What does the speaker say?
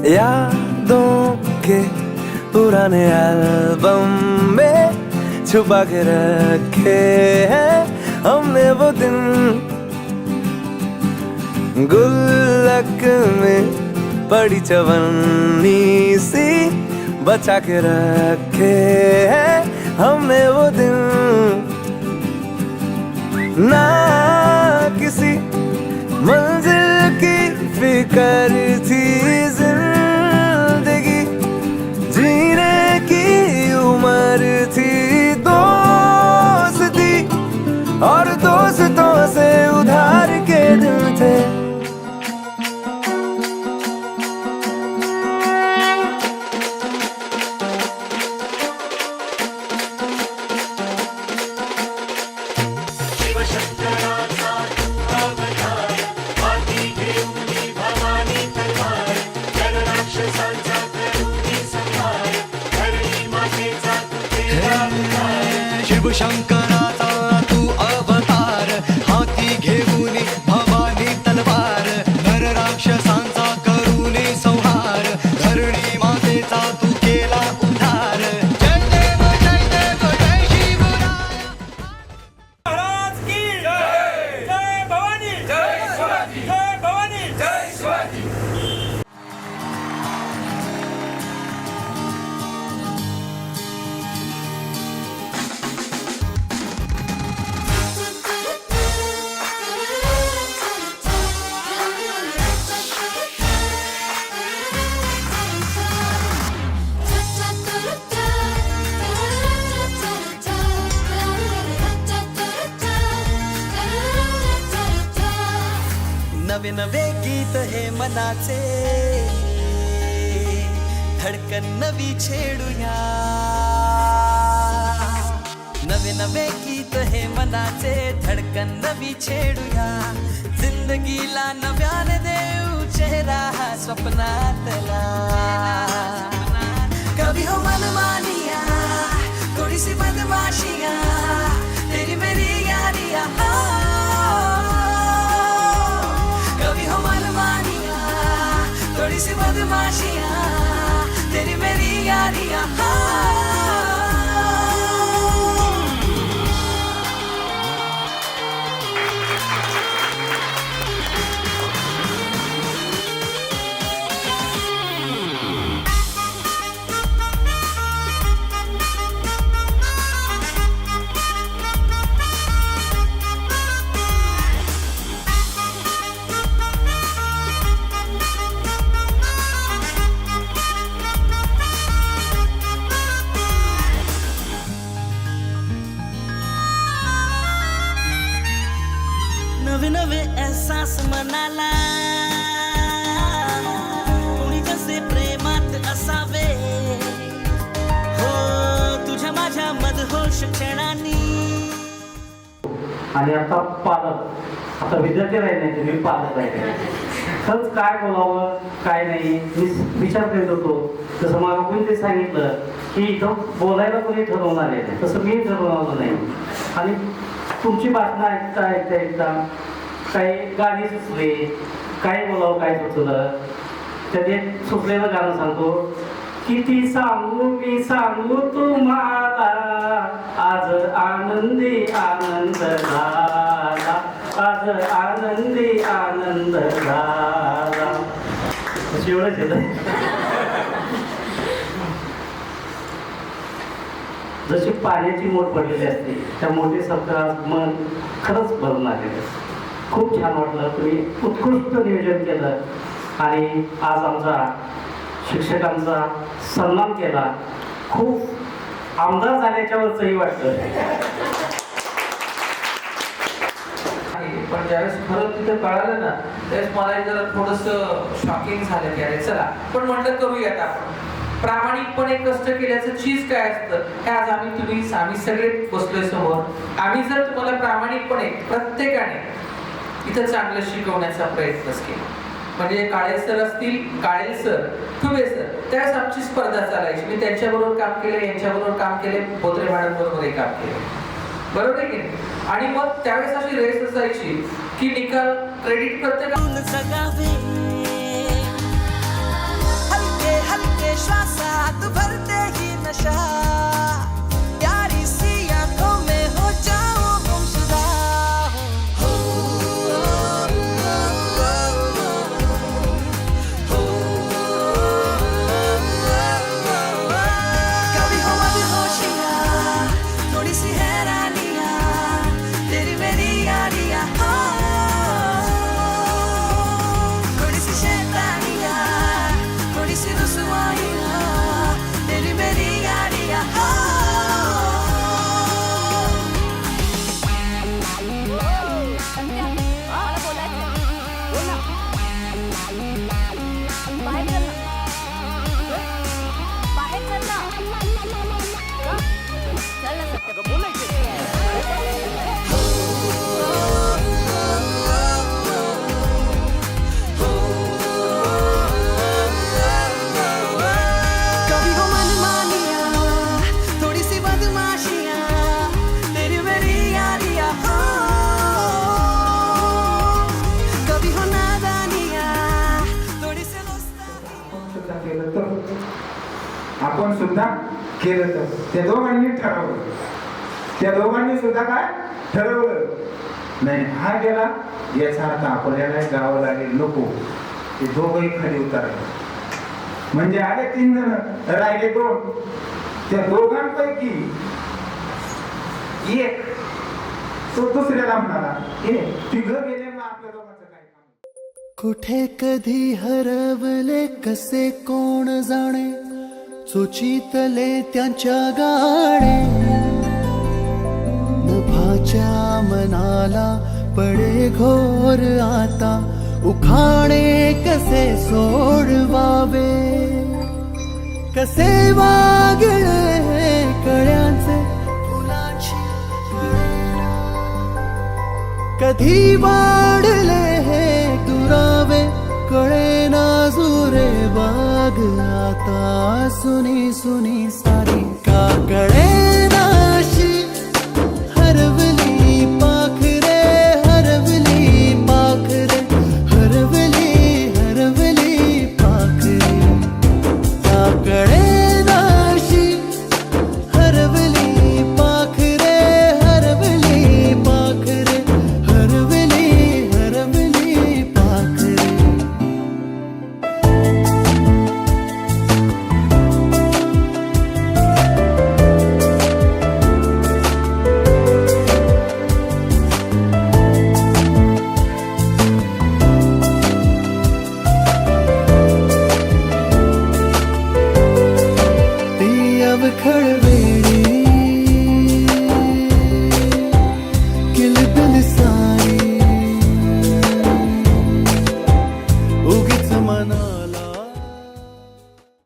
यादों के पुराने एल्बम में छुपा के रखे हैं हमने वो दिन, गुल्लक में पड़ी चवन्नी सी बचा के रखे हैं हमने वो दिन। ना किसी मंजिल की फिक्र थी, जिंदगी जीने की उम्र थी, दोस्ती और दोस्तों से उधार के दिन थे। शिव शंकराचा तू अवतार, हाती घेऊन भवानी तलवार, नर राक्षसांचा करूनी संहार, धरणी मातेचा तू केला उद्धार। जय देव जय शिवराय। महाराज की जय। जय भवानी, जय शिवाजी, जय भवानी, जय शिवाजी। नवे नवे गीत हे मनाचे, धडकन नवी छेडूया। नवे नवे गीत हे मनाचे, धडकन नवी छेडूया। जिंदगीला नव्याने देऊ चेहरा स्वप्नातला। कभी हो मनमानिया, थोड़ी सी बदमाशिया, तेरी मेरी यारिया। थोड़ी सी बदमाशियाँ, तेरी मेरी यारियाँ। नवे नवे एहसास मनाला, कोणी कसे प्रेमात असावे हो, तुझ्या माझ्या मदहोश क्षणांनी। आणि आता पालक, आता विद्यार्थी राहिले नाही, मी पालक राहिले। खरंच काय बोलावं काय नाही मी विचार करीत होतो। जसं मला कोणी ते सांगितलं की इथं बोलायला कोणी ठरवणार आहे, तसं मी ठरवलं नाही। आणि तुमची बातमी ऐकता काही गाणी सुचले, काय बोलावं काय सुचलं, त्यात एक सुचलेलं गाणं सांगतो। किती सांगू तुम्हाला, आज आनंदी आनंद झाला, आज आनंदी आनंद झाला। एवढंच येतं। जशी पाण्याची मोठ पडलेली असते, त्या मोठीसारखं मन खरंच भरून आलेलं। खूप छान वाटलं, तुम्ही उत्कृष्ट नियोजन केलं आणि आज आमचा शिक्षकांचा सन्मान केला। खूप आमदार झाल्याच्यावरचंही वाटतं। पण ज्यावेळेस खरं तिथे कळालं ना, त्यावेळेस मला जरा थोडंसं शॉकिंग झालं की अरे चला, पण म्हटलं करूयात आपण। प्रामाणिकपणे कष्ट केल्याचं चीज काय असतं हे आज आम्ही सगळे बसलोय समोर। आम्ही जर तुम्हाला प्रामाणिकपणे प्रत्येकाने इथं चांगलं शिकवण्याचा प्रयत्नच केला, म्हणजे काळे सर असतील, काळे सर, ठुबे सर, त्यावेळेस आमची स्पर्धा चालायची। मी त्यांच्याबरोबर काम केले, यांच्याबरोबर काम केले, बोत्रे मॅडम बरोबरही काम केले, बरोबर आहे की नाही? आणि मग त्यावेळेस अशी रेस असायची की निकाल क्रेडिट प्रत्येकाला श्वासात भरते ही नशा प्यारी सी आंखों में हो जाओ गुमशुदा हो कभी हो मदहोशियाँ थोड़ी सी हैरानियाँ तेरी मेरी यारियाँ थोड़ी सी शैतानियाँ थोड़ी सी रुसवाइयाँ तेरी मेरी यारियाँ संध्या, मला बोलायचं. बोल ना. बाहेर चल ना. बाहेर चल ना. का? चल ना सत्य. कभी हो मनमानियाँ थोड़ी सी बदमाशियाँ तेरी मेरी यारियाँ कभी हो नादानियाँ थोड़ी सी आपण सुद्धा केलं तर त्या दोघांनी ठरवलं त्या दोघांनी सुद्धा काय ठरवलं नाही हा गेला याचा अर्थ आपल्याला जावं लागेल नको ते दोघंही खाली उतरले म्हणजे आले 3 जण राहिले 2 त्या दोघांपैकी एक तो दुसऱ्याला म्हणाला तिघं गेले मग आपल्या दोघांचं काय काम कुठे कधी हरवले कसे कोण जाणे चोचीतले त्यांच्या गाणे नभाच्या मनाला पडे घोर आता उखाणे कसे सोडवावे कसे वागळे कळ्यांचे फुलाची कळेना कधी वाढले हे दुरावे कळेना जुरे बाग आता सुनी सुनी सारी का कळेना